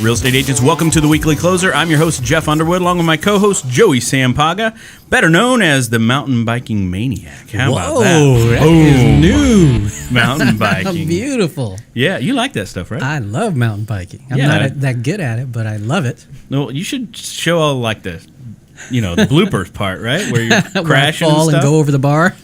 Real estate agents, welcome to the Weekly Closer. I'm your host, Jeff Underwood, along with my co-host, Joey Sampaga, better known as the Mountain Biking Maniac. How about that? That is new. Mountain biking. Beautiful. Yeah, you like that stuff, right? I love mountain biking. I'm not that good at it, but I love it. No, you should show all like the bloopers part, right? Where you crash and fall and go over the bar.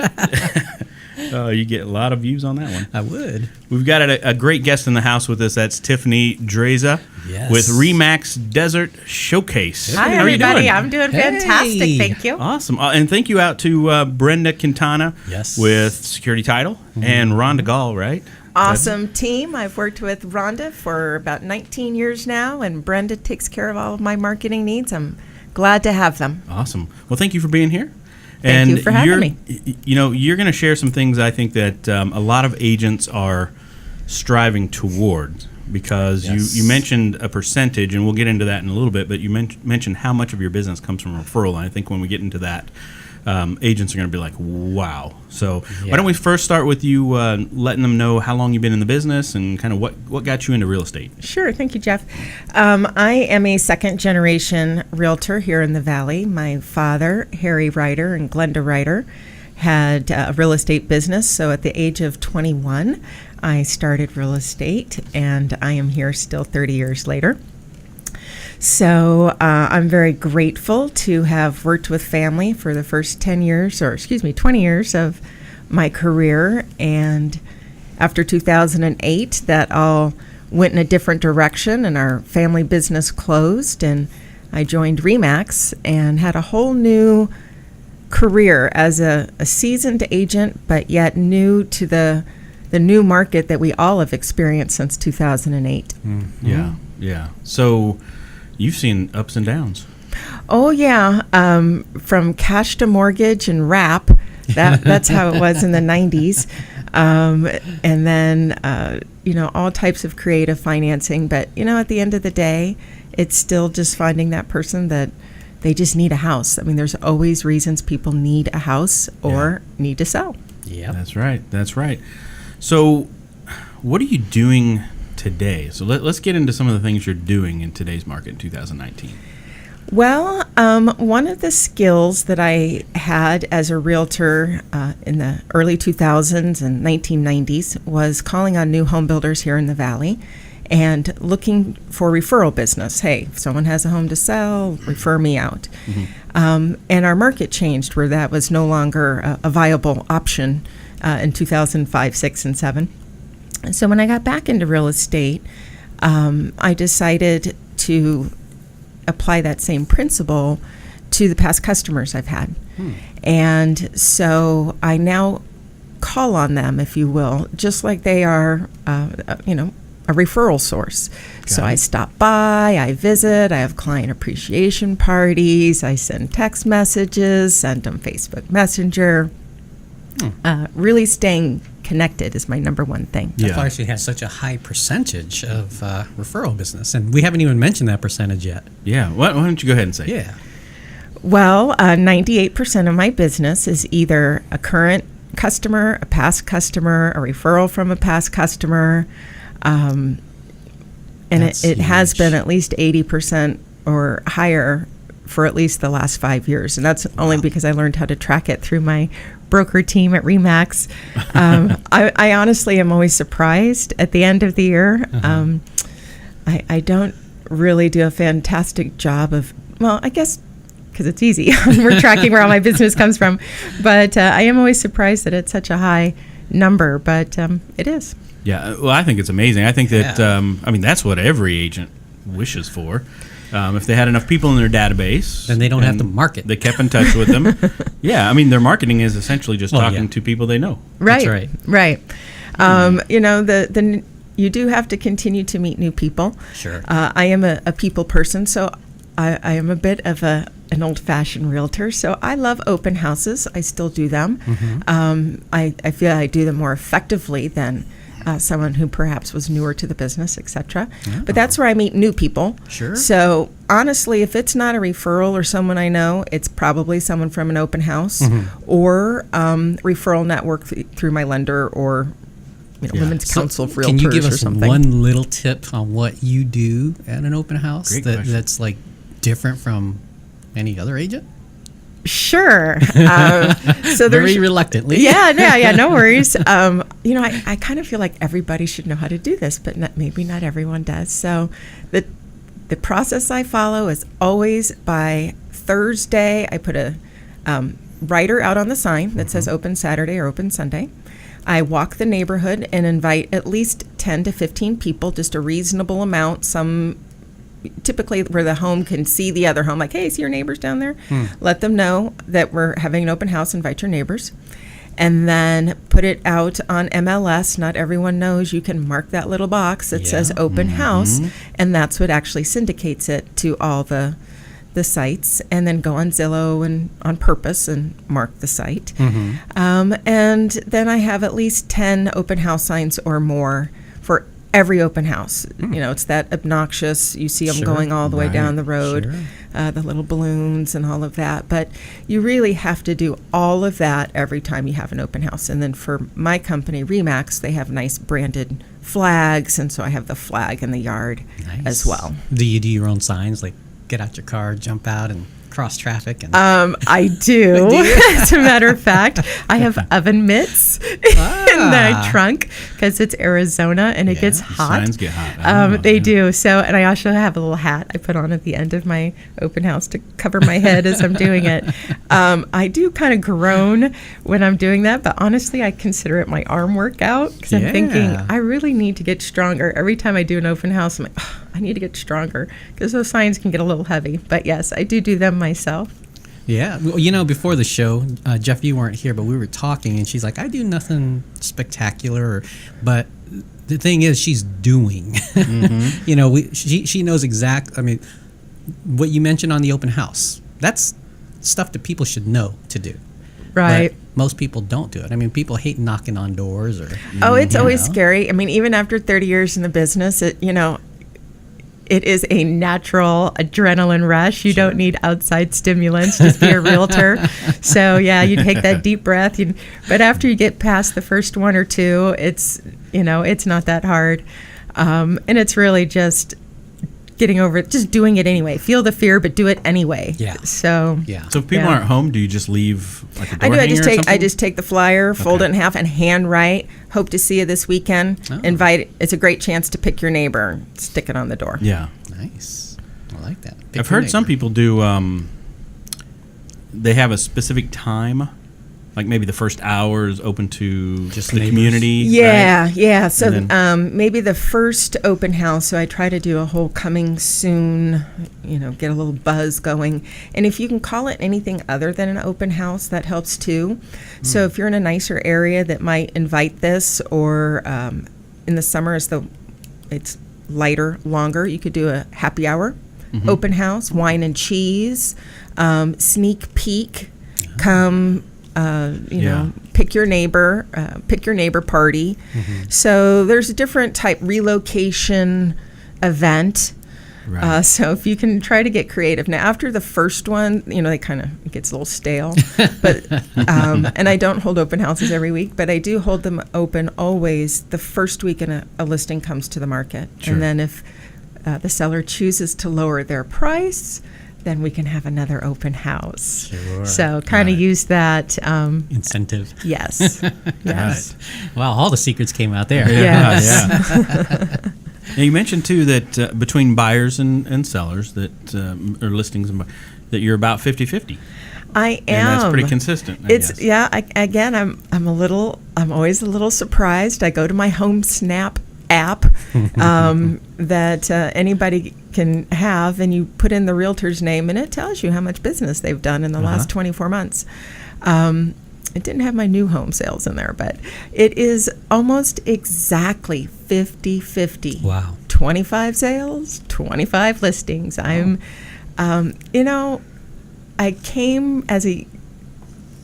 You get a lot of views on that one. I would. We've got a great guest in the house with us. That's Tiffany Drejza with RE/MAX Desert Showcase. Hi, How everybody. Are you doing? I'm doing fantastic. Thank you. Awesome. And thank you out to Brenda Quintana with Security Title and Rhonda Gall, right? Awesome team. I've worked with Rhonda for about 19 years now, and Brenda takes care of all of my marketing needs. I'm glad to have them. Awesome. Well, thank you for being here. Thank you for having me. You're going to share some things I think that a lot of agents are striving toward, because you mentioned a percentage, and we'll get into that in a little bit, but you mentioned how much of your business comes from referral, and I think when we get into that, agents are going to be like, wow. So why don't we first start with you letting them know how long you've been in the business and kind of what got you into real estate? Sure. Thank you, Jeff. I am a second-generation realtor here in the Valley. My father, Harry Ryder and Glenda Ryder, had a real estate business. So at the age of 21, I started real estate, and I am here still 30 years later. So I'm very grateful to have worked with family for the first 20 years of my career. And after 2008, that all went in a different direction, and our family business closed, and I joined RE/MAX and had a whole new career as a seasoned agent, but yet new to the new market that we all have experienced since 2008. Yeah. So you've seen ups and downs. Oh, yeah. From cash to mortgage and wrap. That's how it was in the 90s. And then, all types of creative financing. But, at the end of the day, it's still just finding that person that they just need a house. I mean, there's always reasons people need a house or need to sell. Yeah, That's right. So what are you doing today? So let's get into some of the things you're doing in today's market in 2019. Well, one of the skills that I had as a realtor in the early 2000s and 1990s was calling on new home builders here in the Valley and looking for referral business. Hey, if someone has a home to sell, refer me out. Mm-hmm. And our market changed where that was no longer a viable option in 2005, 6, and 7. And so when I got back into real estate, I decided to apply that same principle to the past customers I've had. And so I now call on them, if you will, just like they are, a referral source. So I stop by, I visit, I have client appreciation parties, I send text messages, send them Facebook Messenger. Really staying connected is my number one thing. That's why she has such a high percentage of referral business, and we haven't even mentioned that percentage yet. Yeah, why don't you go ahead and say? Yeah. Well, 98% of my business is either a current customer, a past customer, a referral from a past customer, and it has been at least 80% or higher for at least the last 5 years, and that's only because I learned how to track it through my broker team at RE/MAX. I honestly am always surprised at the end of the year. I don't really do a fantastic job of, I guess because it's easy. We're tracking where all my business comes from. But I am always surprised that it's such a high number, but it is. Yeah, well, I think it's amazing. I think that, that's what every agent wishes for. If they had enough people in their database, then they don't have to market. They kept in touch with them. Yeah, their marketing is essentially just talking to people they know. Right. That's right. You do have to continue to meet new people. Sure. I am a people person, so I am a bit of an old-fashioned realtor. So I love open houses. I still do them. Mm-hmm. I feel I do them more effectively than someone who perhaps was newer to the business, etc. Oh. But that's where I meet new people. Sure. So honestly, if it's not a referral or someone I know, it's probably someone from an open house or referral network through my lender or Women's Council of Realtors can you give us or something. one little tip on what you do at an open house Great question. that's like different from any other agent? Sure. So Very there's reluctantly. yeah, no worries. I kind of feel like everybody should know how to do this, but maybe not everyone does. So the process I follow is always by Thursday, I put a writer out on the sign that says open Saturday or open Sunday. I walk the neighborhood and invite at least 10 to 15 people, just a reasonable amount. Some typically where the home can see the other home, like, hey, see your neighbors down there? Let them know that we're having an open house, invite your neighbors. And then put it out on MLS. Not everyone knows you can mark that little box that says open house, and that's what actually syndicates it to all the sites, and then go on Zillow and on Purpose and mark the site. And then I have at least 10 open house signs or more for every open house. It's that obnoxious, you see them Sure. going all the way Right. down the road, Sure. the little balloons and all of that. But you really have to do all of that every time you have an open house. And then for my company, Remax, they have nice branded flags, and so I have the flag in the yard as well. Do you do your own signs, like get out your car, jump out, and cross traffic? And I do. As a matter of fact, I have oven mitts in my trunk because it's Arizona and it gets hot. Signs get hot. They do. So, and I also have a little hat I put on at the end of my open house to cover my head as I'm doing it. I do kind of groan when I'm doing that, but honestly, I consider it my arm workout because I'm thinking I really need to get stronger. Every time I do an open house, I'm like, I need to get stronger because those signs can get a little heavy. But yes, I do them myself. Yeah. Well, before the show, Jeff, you weren't here, but we were talking, and she's like, I do nothing spectacular, but the thing is, she's doing. She knows what you mentioned on the open house. That's stuff that people should know to do. Right. But most people don't do it. I mean, people hate knocking on doors or. It's always scary. I mean, even after 30 years in the business, it is a natural adrenaline rush. You don't need outside stimulants. Just be a realtor. So yeah, you take that deep breath. But after you get past the first one or two, it's not that hard, and it's really just getting over it, just doing it anyway. Feel the fear, but do it anyway. Yeah. So Yeah. So if people aren't home, do you just leave like a door I do. hanger or something? I just take the flyer, fold it in half, and hand write. Hope to see you this weekend. Oh. Invite. It's a great chance to pick your neighbor. Stick it on the door. Yeah. Nice. I like that. I've heard some people do, they have a specific time, like maybe the first hour is open to Just the neighbors. community. Yeah, right? yeah. So And maybe the first open house. So I try to do a whole coming soon, get a little buzz going. And if you can call it anything other than an open house, that helps too. So if you're in a nicer area that might invite this, or in the summer it's lighter, longer, you could do a happy hour open house, wine and cheese, sneak peek, come. Pick your neighbor party. So there's a different type relocation event. Right. So if you can try to get creative. Now, after the first one, it gets a little stale. But and I don't hold open houses every week, but I do hold them open always the first week a listing comes to the market. Sure. And then if the seller chooses to lower their price, then we can have another open house. Sure. So kind of use that. Incentive. Yes. Yes. Wow, all the secrets came out there. Yes. Yeah. Now you mentioned too that between buyers and sellers that or listings that you're about 50-50. I am. And that's pretty consistent. I guess. I'm always a little surprised. I go to my Home Snap app that anybody can have, and you put in the realtor's name, and it tells you how much business they've done in the last 24 months. It didn't have my new home sales in there, but it is almost exactly 50-50. Wow. 25 sales, 25 listings. I came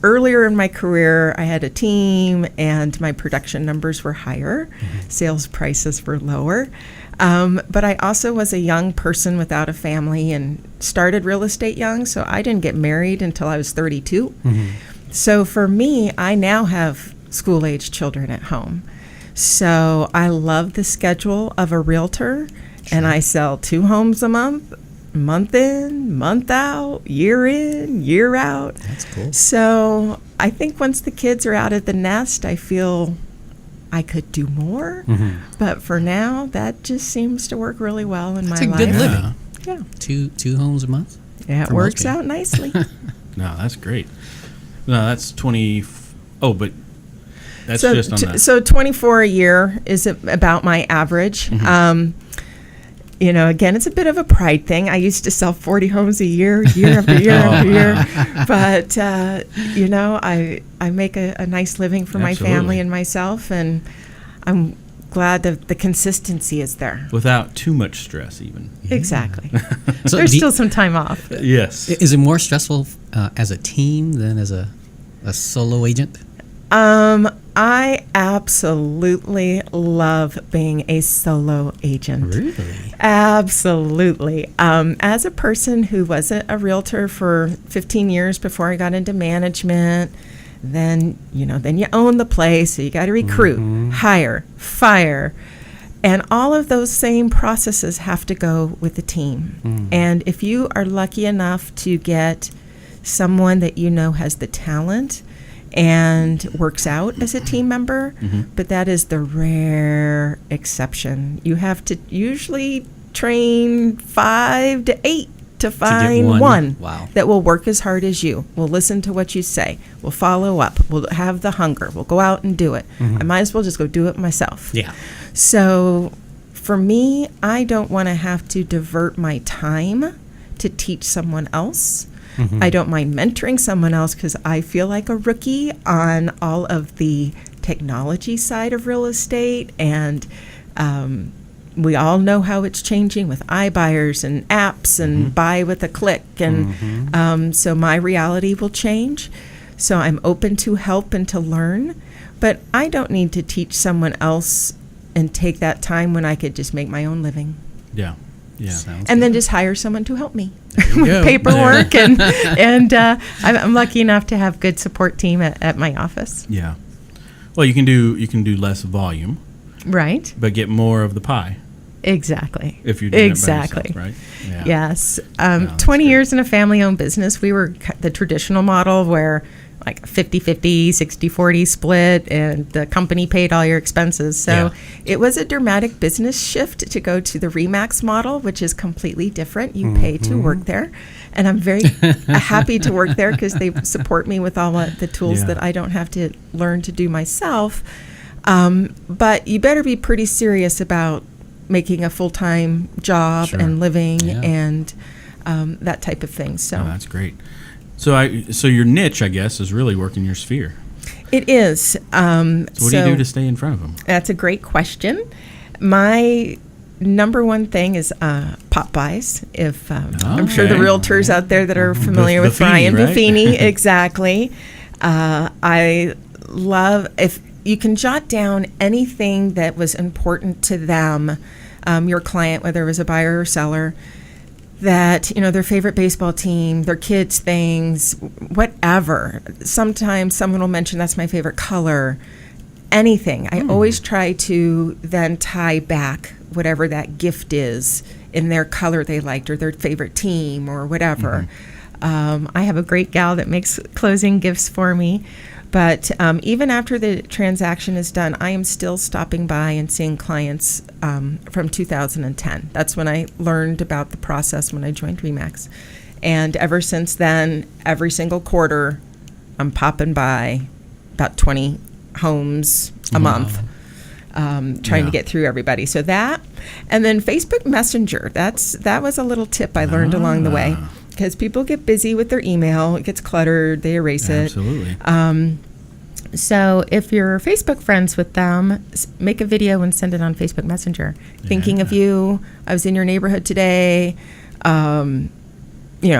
earlier in my career, I had a team and my production numbers were higher. Sales prices were lower. But I also was a young person without a family and started real estate young, so I didn't get married until I was 32. So for me, I now have school-age children at home. So I love the schedule of a realtor, and I sell 2 homes a month in, month out, year in, year out. That's cool. So I think once the kids are out of the nest, I feel I could do more. But for now, that just seems to work really well in That's my a life. good living. Yeah. Two homes a month. Yeah, it For most works people. out nicely. No, that's great. No, that's 20. Oh, but that's so, just on that. so 24 a year is about my average. You know, again, it's a bit of a pride thing. I used to sell 40 homes a year after year after year. But, you know, I make a nice living for my Absolutely. family and myself, and I'm glad that the consistency is there. Without too much stress, even. Exactly. So There's still some time off. Yes. is it more stressful as a team than as a solo agent? I absolutely love being a solo agent. Really? Absolutely. As a person who wasn't a realtor for 15 years before I got into management, then you own the place, so you got to recruit, hire, fire, and all of those same processes have to go with the team. And if you are lucky enough to get someone that you know has the talent and works out as a team member, but that is the rare exception. You have to usually train 5 to 8 to find one Wow. that will work as hard as you, will listen to what you say, will follow up, will have the hunger, will go out and do it. I might as well just go do it myself. Yeah. So for me, I don't want to have to divert my time to teach someone else. I don't mind mentoring someone else because I feel like a rookie on all of the technology side of real estate, and we all know how it's changing with iBuyers and apps and buy with a click, and so my reality will change. So I'm open to help and to learn, but I don't need to teach someone else and take that time when I could just make my own living. Yeah. Yeah. Sounds And then good. just hire someone to help me you with go. paperwork, and I'm lucky enough to have good support team at my office. Yeah. Well, you can do less volume, Right? but get more of the pie Exactly. if you're doing Exactly. it by yourself, right? Yeah. Yes. that's 20 good. years in a family-owned business, we were the traditional model where like 50-50, 60-40 split, and the company paid all your expenses. So Yeah. it was a dramatic business shift to go to the RE/MAX model, which is completely different. You pay to work there. And I'm very happy to work there because they support me with all the tools Yeah. that I don't have to learn to do myself. But you better be pretty serious about making a full-time job Sure. and living Yeah. and that type of thing. So Oh, that's great. So your niche, I guess, is really working your sphere. it is. So what do you do to stay in front of them? That's a great question. My number one thing is pop buys. If I'm sure the Okay. realtors out there that are familiar with Buffini, Brian right? Buffini, exactly. I love if you can jot down anything that was important to them, your client, whether it was a buyer or seller, that, their favorite baseball team, their kids' things, whatever. Sometimes someone will mention that's my favorite color, anything. I always try to then tie back whatever that gift is in their color they liked or their favorite team or whatever. I have a great gal that makes closing gifts for me. But even after the transaction is done, I am still stopping by and seeing clients from 2010. That's when I learned about the process when I joined RE/MAX. And ever since then, every single quarter, I'm popping by about 20 homes a month, trying to get through everybody. So that, and then Facebook Messenger, that was a little tip I learned along the way. Because people get busy with their email, it gets cluttered, they erase it. Absolutely. So if you're Facebook friends with them, make a video and send it on Facebook Messenger. Thinking of you, I was in your neighborhood today.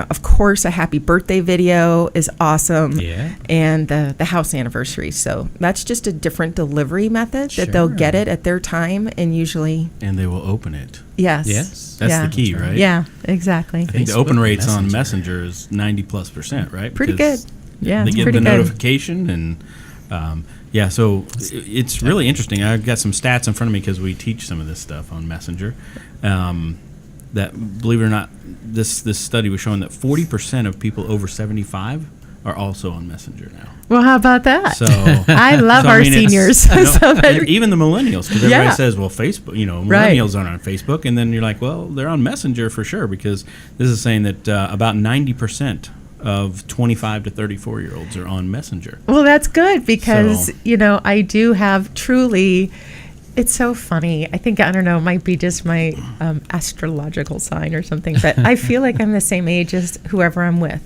Of course, a happy birthday video is awesome. Yeah. And the house anniversary. So that's just a different delivery method that they'll get it at their time, and usually, And they will open it. yes. Yes. That's Yeah. the key, right? Yeah, exactly. I think the Facebook open rates on Messenger. Messenger is 90+%, right? Pretty Because good. Yeah, they it's get pretty the good. notification, and Yeah, so it's really interesting. I've got some stats in front of me because we teach some of this stuff on Messenger. That, believe it or not, this study was showing that 40% of people over 75 are also on Messenger now. Well, how about that? So I love our seniors. And even the millennials, because everybody Yeah. says, well, Facebook, Right. millennials aren't on Facebook. And then you're like, well, they're on Messenger for sure, because this is saying that about 90% of 25 to 34-year-olds are on Messenger. Well, that's good because, So- I do have truly, it's so funny. I think, I don't know, it might be just my astrological sign or something, but I feel like I'm the same age as whoever I'm with.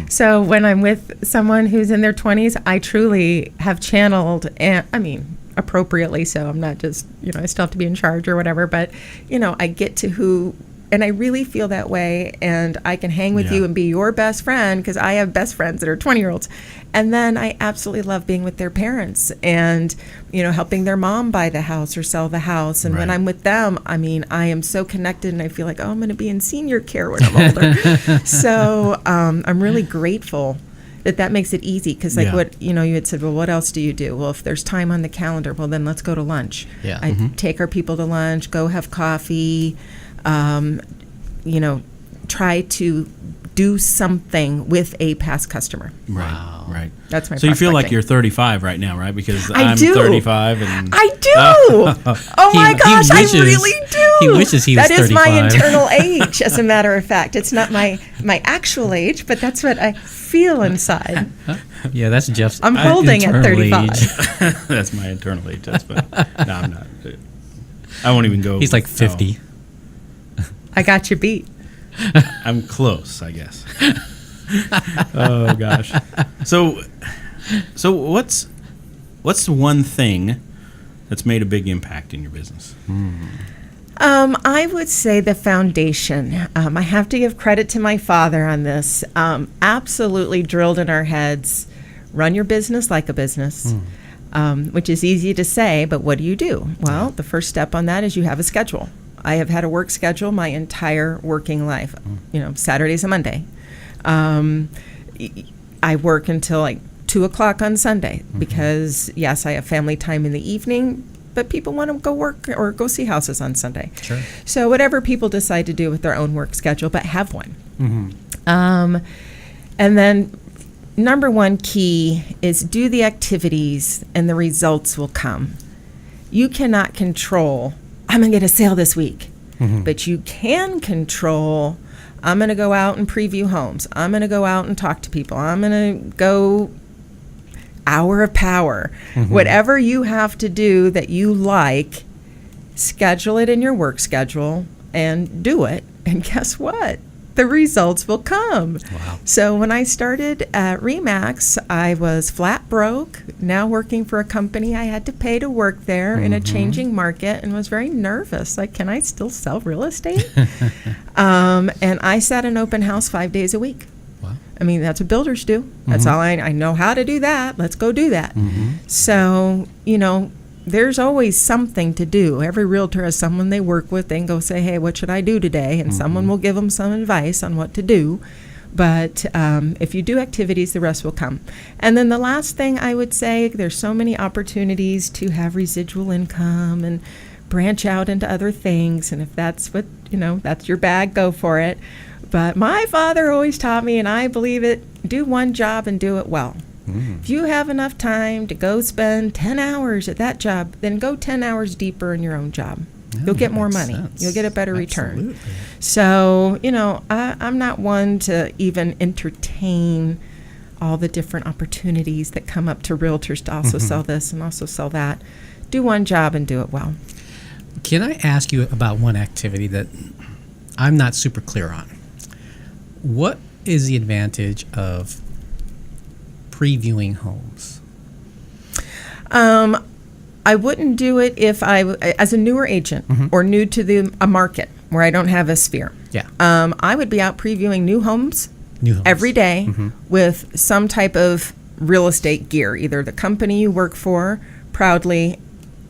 So when I'm with someone who's in their 20s, I truly have channeled, and I mean, appropriately so. I'm not just, I still have to be in charge or whatever, but, I get to who, and I really feel that way, and I can hang with Yeah. you and be your best friend because I have best friends that are 20-year-olds. And then I absolutely love being with their parents and, helping their mom buy the house or sell the house. And when Right. I'm with them, I mean, I am so connected and I feel like, I'm going to be in senior care when I'm older. So I'm really grateful that makes it easy because like Yeah. what, you had said, well, what else do you do? Well, if there's time on the calendar, well, then let's go to lunch. Yeah. I take our people to lunch, go have coffee, try to do something with a past customer. Wow. Right. That's my So you feel like prospecting. you're 35 right now, right? Because I I'm do. 35 and I do. Oh my He wishes- gosh, I really do. he wishes he was That is my 35. internal age, as a matter of fact. It's not my actual age, but that's what I feel inside. Yeah, that's Jeff's. I'm holding at internal 35. age. that's my internal age. That's fine. No, I'm not. I won't even go. He's like 50. I got you beat. I'm close, I guess. Oh gosh. So what's the one thing that's made a big impact in your business? I would say the foundation. I have to give credit to my father on this. Absolutely drilled in our heads, run your business like a business, which is easy to say, but what do you do? Well, the first step on that is you have a schedule. I have had a work schedule my entire working life, Saturdays and Monday. I work until like 2 o'clock on Sunday because, yes, I have family time in the evening, but people want to go work or go see houses on Sunday. Sure. So whatever people decide to do with their own work schedule, but have one. And then number one key is do the activities and the results will come. You cannot control, I'm going to get a sale this week, but you can control, I'm going to go out and preview homes. I'm going to go out and talk to people. I'm going to go hour of power. Whatever you have to do that you like, schedule it in your work schedule and do it. And guess what? The results will come. Wow. So when I started at Remax, I was flat broke, now working for a company I had to pay to work there in a changing market and was very nervous. Like, can I still sell real estate? And I sat an open house 5 days a week. Wow. I mean, that's what builders do. That's all I know how to do that. Let's go do that. So, there's always something to do. Every realtor has someone they work with. They can go say, hey, what should I do today? And someone will give them some advice on what to do. But if you do activities, the rest will come. And then the last thing I would say, there's so many opportunities to have residual income and branch out into other things. And if that's what, that's your bag, go for it. But my father always taught me, and I believe it, do one job and do it well. If you have enough time to go spend 10 hours at that job, then go 10 hours deeper in your own job. You'll get more money. You'll get a better return. So, I'm not one to even entertain all the different opportunities that come up to realtors to also sell this and also sell that. Do one job and do it well. Can I ask you about one activity that I'm not super clear on? What is the advantage of previewing homes? I wouldn't do it if as a newer agent or new to a market where I don't have a sphere. Yeah. I would be out previewing new homes New homes. every day with some type of real estate gear, either the company you work for proudly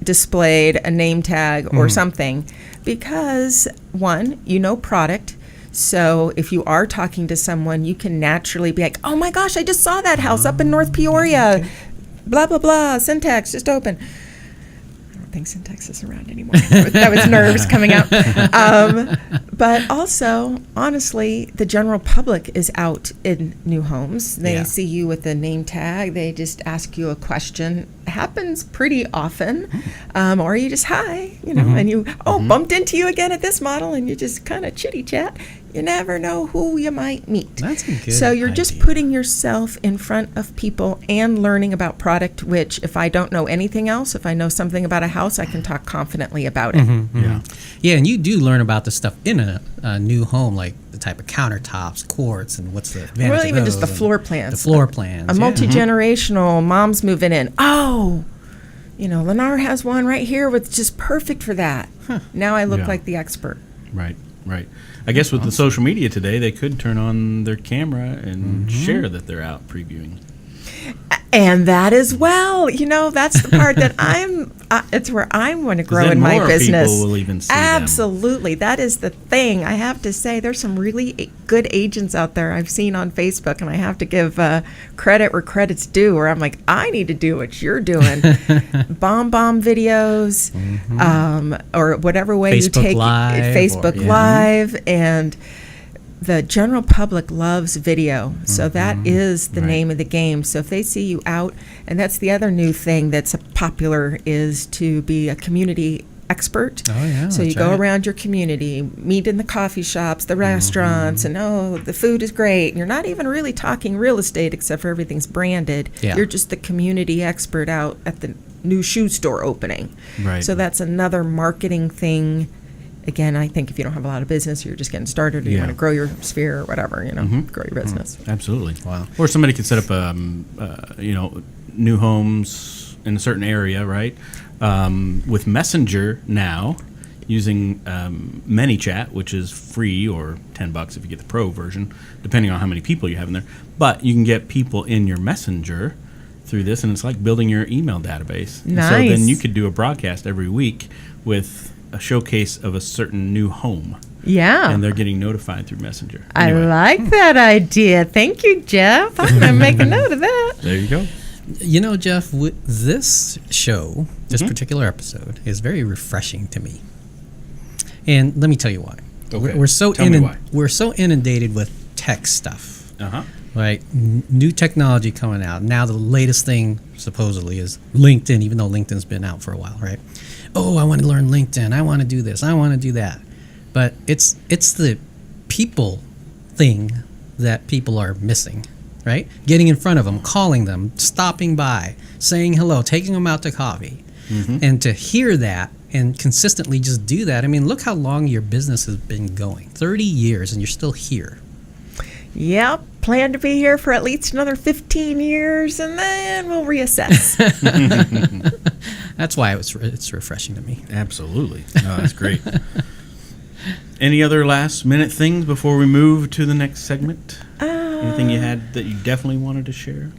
displayed a name tag or something, because one, product. So if you are talking to someone, you can naturally be like, oh my gosh, I just saw that house up in North Peoria. blah, blah, blah, Syntax, just open. I don't think Syntax is around anymore. That was nerves coming out. But also, honestly, the general public is out in new homes. They see you with the name tag. They just ask you a question. It happens pretty often. Or you just, hi, and you, bumped into you again at this model, and you just kind of chitty chat. You never know who you might meet. That's a good So you're just idea. putting yourself in front of people and learning about product, which if I don't know anything else, if I know something about a house, I can talk confidently about it. Yeah, and you do learn about the stuff in a new home, like the type of countertops, quartz, and what's the advantage Well, of even just the those, and floor plans. The floor plans. A multi-generational mom's moving in. Oh, Lennar has one right here with just perfect for that. Now I look like the expert. Right. I guess with the social media today, they could turn on their camera and share that they're out previewing. And that as well, that's the part that it's where I want to grow then in my more business. people will even see them. Absolutely. That is the thing. I have to say, there's some really good agents out there I've seen on Facebook, and I have to give credit where credit's due, where I'm like, I need to do what you're doing. bomb videos, or whatever way you Facebook take Live Facebook Live, and the general public loves video, so that is the name of the game. So if they see you out, and that's the other new thing that's popular, is to be a community expert. Oh, yeah, so you that's go right. around your community, meet in the coffee shops, the restaurants, and the food is great. And you're not even really talking real estate, except for everything's branded. Yeah. You're just the community expert out at the new shoe store opening. Right. So that's another marketing thing. Again, I think if you don't have a lot of business, you're just getting started, or you want to grow your sphere or whatever, grow your business. Absolutely. Wow. Or somebody could set up, new homes in a certain area, right? With Messenger now, using ManyChat, which is free, or $10 if you get the pro version, depending on how many people you have in there. But you can get people in your Messenger through this, and it's like building your email database. And so then you could do a broadcast every week with a showcase of a certain new home. Yeah. And they're getting notified through Messenger. I Anyway, like that idea. Thank you, Jeff. I'm going to make a note of that. there you go. Jeff, this show, this particular episode, is very refreshing to me. And let me tell you why. Okay. We're so Tell me why. we're so inundated with tech stuff. Uh-huh. Right? New technology coming out. Now the latest thing supposedly is LinkedIn, even though LinkedIn's been out for a while, right? Oh, I want to learn LinkedIn. I want to do this. I want to do that. But it's the people thing that people are missing, right? Getting in front of them, calling them, stopping by, saying hello, taking them out to coffee. And to hear that and consistently just do that, I mean, look how long your business has been going. 30 years and you're still here. Yep. Plan to be here for at least another 15 years, and then we'll reassess. That's why it's refreshing to me. Absolutely. No, that's great. Any other last minute things before we move to the next segment? Anything you had that you definitely wanted to share?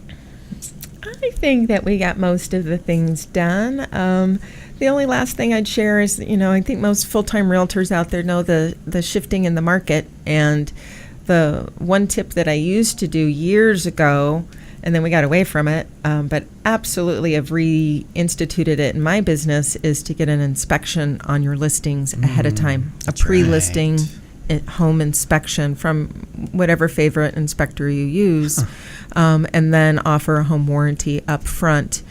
I think that we got most of the things done. The only last thing I'd share is, I think most full-time realtors out there know the shifting in the market, and the one tip that I used to do years ago, and then we got away from it, but absolutely have reinstituted it in my business, is to get an inspection on your listings ahead of time, a pre-listing home inspection from whatever favorite inspector you use, and then offer a home warranty up front.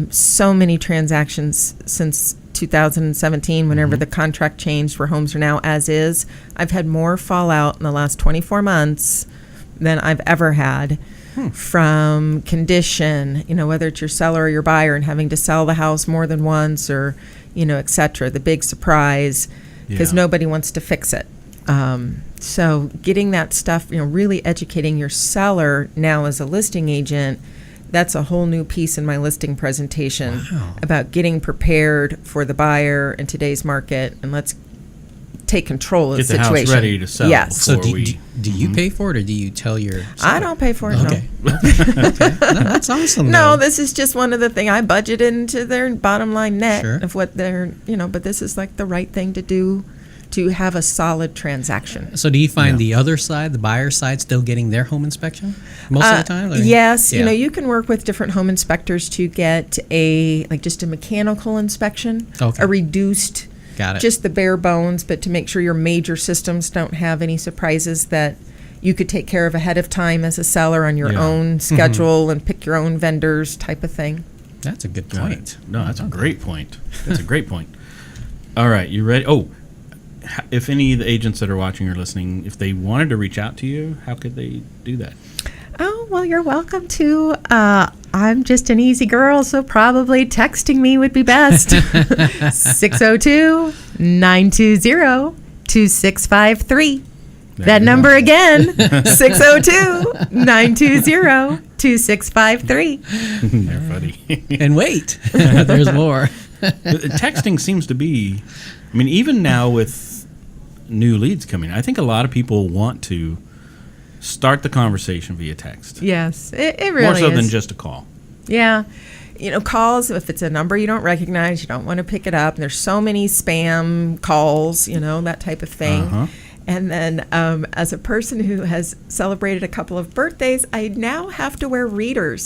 So many transactions since 2017, whenever the contract changed, where homes are now as is. I've had more fallout in the last 24 months than I've ever had from condition, whether it's your seller or your buyer, and having to sell the house more than once, or, et cetera, the big surprise, because nobody wants to fix it. So getting that stuff, really educating your seller now as a listing agent, that's a whole new piece in my listing presentation about getting prepared for the buyer in today's market, and let's take control of the situation. Get the house ready to sell. Yes. So before do you pay for it, or do you tell your seller? I don't pay for it. Okay. No. Okay. No, that's awesome. No, though. this is just one of the things I budget into their bottom line net Sure. of what they're, but this is like the right thing to do to have a solid transaction. So do you find the other side, the buyer side, still getting their home inspection most of the time? Or- Yes, Yeah. you can work with different home inspectors to get just a mechanical inspection, Okay. a reduced, Got it. just the bare bones, but to make sure your major systems don't have any surprises that you could take care of ahead of time as a seller on your Yeah. own schedule and pick your own vendors type of thing. That's a good Got point. it. No, that's a great point. That's a great point. All right, you ready? Oh, if any of the agents that are watching or listening, if they wanted to reach out to you, how could they do that? Oh, well, you're welcome to. I'm just an easy girl, so probably texting me would be best. 602-920-2653. That number again, 602-920-2653. They're funny. And wait, there's more. Texting seems to be, I mean, even now with new leads coming, I think a lot of people want to start the conversation via text. Yes, it really More so is. than just a call. Yeah. Calls, if it's a number you don't recognize, you don't want to pick it up. And there's so many spam calls, that type of thing. Uh-huh. And then as a person who has celebrated a couple of birthdays, I now have to wear readers.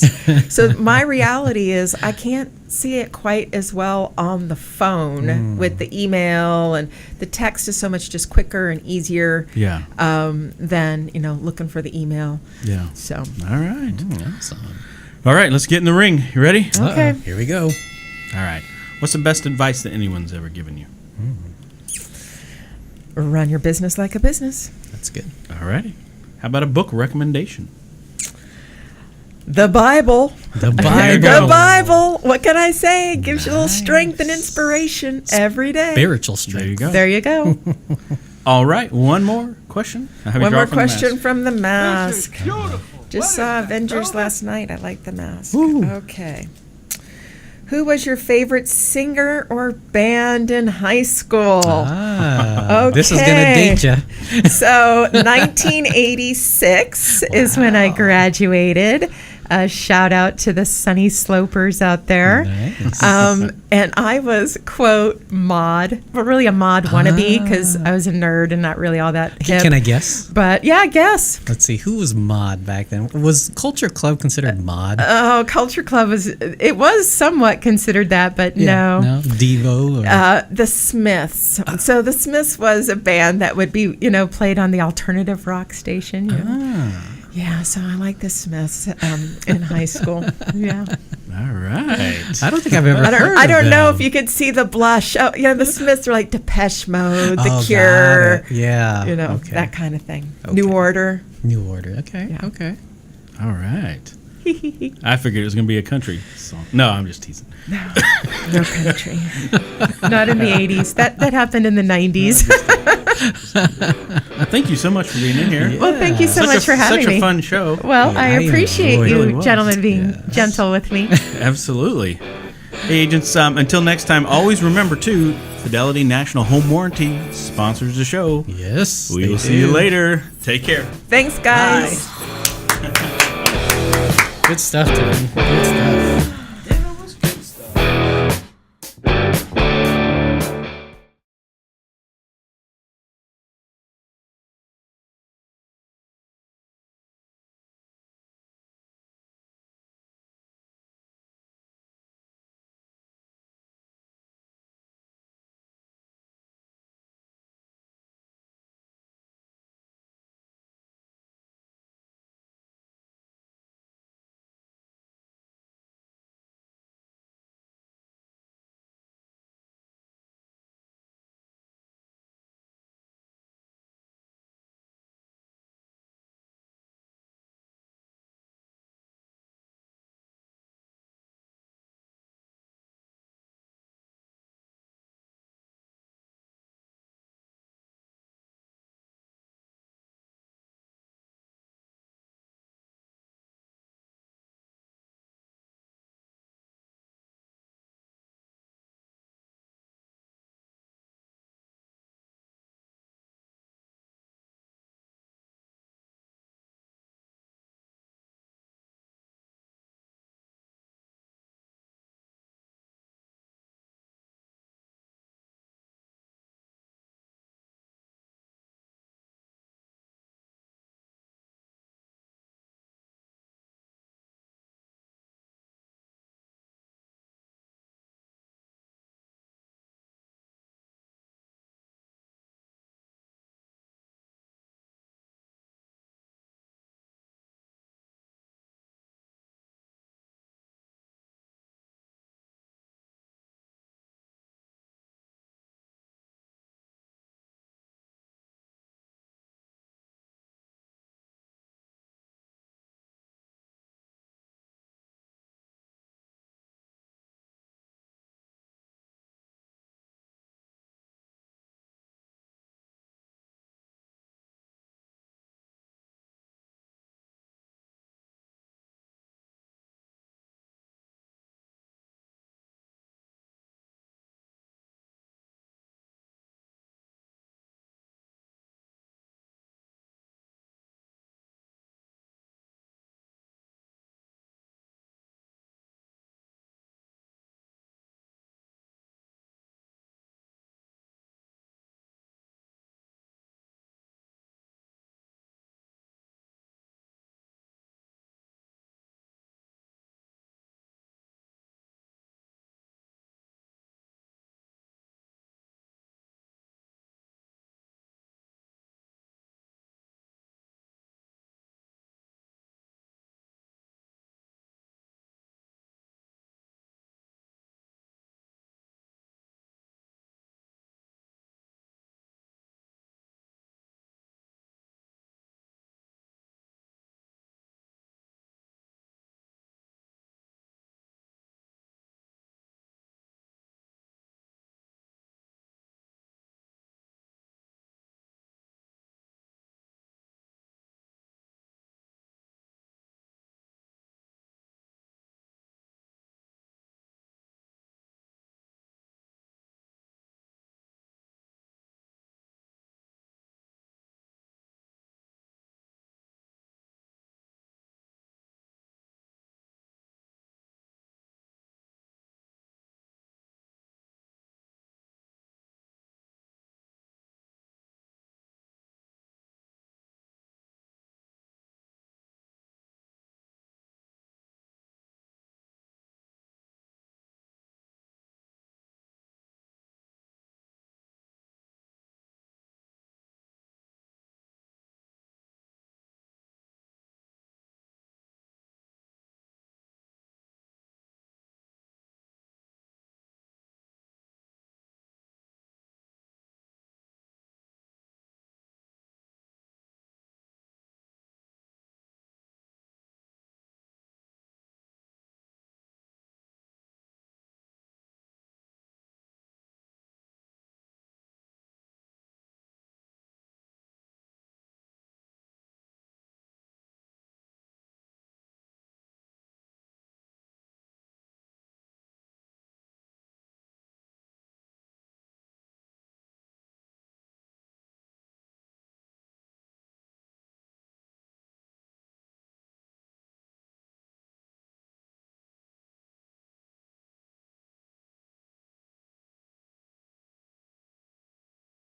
So my reality is I can't see it quite as well on the phone with the email, and the text is so much just quicker and easier Yeah. than, looking for the email. Yeah. So, All right. Awesome. All right, let's get in the ring. You ready? okay. Here we go. All right. What's the best advice that anyone's ever given you? Run your business like a business. That's good. All righty. How about a book recommendation? The Bible. The The Bible. Bible. What can I say? It gives you a little strength and inspiration every day. Spiritual There you strength. go. There you go. All right. One more question. How have you One drawn more from the question mask? from the mask. Beautiful. Just saw Avengers last night. I like the mask. Okay. Who was your favorite singer or band in high school? This is going to Okay. date you. So 1986 is when I graduated. Shout out to the Sunny Slopers out there. Nice. And I was, quote, mod, but really a mod wannabe because I was a nerd and not really all that hip. Can I guess? But yeah, I guess. Let's see. Who was mod back then? Was Culture Club considered mod? Oh, Culture Club was somewhat considered that, but no. No? Devo? Or, The Smiths. So the Smiths was a band that would be, played on the alternative rock station. Yeah, so I like the Smiths in high school. Yeah. All right. I don't think I've ever heard I don't of know them. if you could see the blush. Oh, the Smiths are like Depeche Mode, The Oh, Cure, got it. Yeah. that Okay. kind of thing. Okay. New Order. New Order. Okay. Yeah. Okay. All right. I figured it was going to be a country song. No, I'm just teasing. No country. Not in the 80s. That happened in the 90s. Thank you so much for being in here. Yeah. Well, thank you so much for having Such me. a fun show. Well, Yeah, I I appreciate enjoyed it. you Really was. gentlemen being Yes. gentle with me. Absolutely. Hey, agents, until next time, always remember, too, Fidelity National Home Warranty sponsors the show. Yes. We they will see you do. later. Take care. Thanks, guys. Good stuff, Tiffany. Good stuff.